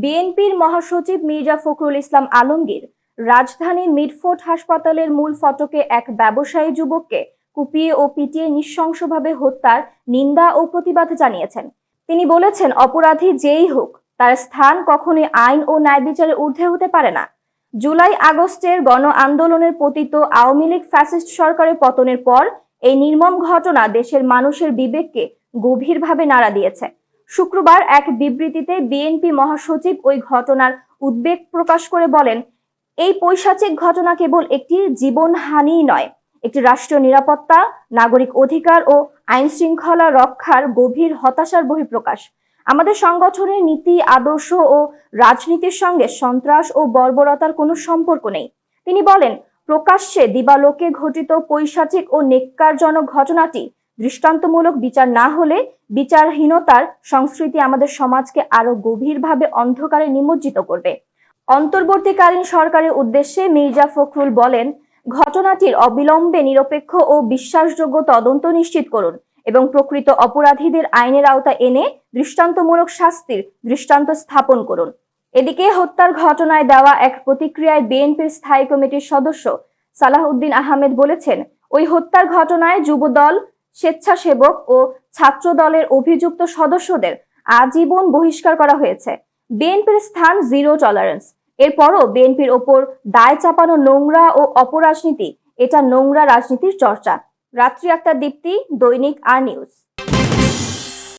বিএনপির মহাসচিব মির্জা ফখরুল ইসলাম আলমগীর রাজধানীর মিটফোর্ড হাসপাতালের মূল ফটকে এক ব্যবসায়ী যুবককে কুপিয়ে ও পিটিয়ে নৃশংসভাবে হত্যার নিন্দা ও প্রতিবাদ জানিয়েছেন। তিনি বলেছেন, অপরাধী যেই হোক, তার স্থান কখনোই আইন ও ন্যায় বিচারের ঊর্ধ্বে হতে পারে না। জুলাই আগস্টের গণ আন্দোলনের পতিত আওয়ামী লীগ ফ্যাসিস্ট সরকারের পতনের পর এই নির্মম ঘটনা দেশের মানুষের বিবেককে গভীরভাবে নাড়া দিয়েছে। শুক্রবার এক বিবৃতিতে বিএনপি মহাসচিব ওই ঘটনার উদ্বেগ প্রকাশ করে বলেন, এই পৈশাচিক ঘটনা কেবল একটি জীবনহানিই নয়, একটি রাষ্ট্রীয় নিরাপত্তা, নাগরিক অধিকার ও আইন শৃঙ্খলা রক্ষার গভীর হতাশার বহিঃপ্রকাশ। আমাদের সংগঠনের নীতি, আদর্শ ও রাজনীতির সঙ্গে সন্ত্রাস ও বর্বরতার কোনো সম্পর্ক নেই। তিনি বলেন, প্রকাশ্যে দিবালোকে ঘটিত পৈশাচিক ও নেক্কারজনক ঘটনাটি দৃষ্টান্তমূলক বিচার না হলে বিচারহীনতার সংস্কৃতি আমাদের সমাজকে আরো গভীরভাবে অন্ধকারে নিমজ্জিত করবে। অন্তর্বর্তীকালীন সরকারের উদ্দেশ্যে মির্জা ফখরুল বলেন, ঘটনাটির অবিলম্বে নিরপেক্ষ ও বিশ্বাসযোগ্য তদন্ত নিশ্চিত করুন এবং প্রকৃত অপরাধীদের আইনের আওতায় এনে দৃষ্টান্তমূলক শাস্তির দৃষ্টান্ত স্থাপন করুন। এদিকে হত্যার ঘটনায় দেওয়া এক প্রতিক্রিয়ায় বিএনপির স্থায়ী কমিটির সদস্য সালাহউদ্দিন আহমেদ বলেছেন, ওই হত্যার ঘটনায় যুবদল, স্বেচ্ছাসেবক ও ছাত্র দলের অভিযুক্ত সদস্যদের আজীবন বহিষ্কার করা হয়েছে। বিএনপির স্থান জিরো টলারেন্স। এরপরও বিএনপির ওপর দায় চাপানো নোংরা ও অপরাজনীতি, এটা নোংরা রাজনীতির চর্চা। রাত্রি আক্তার, দীপ্তি, দৈনিক আর নিউজ।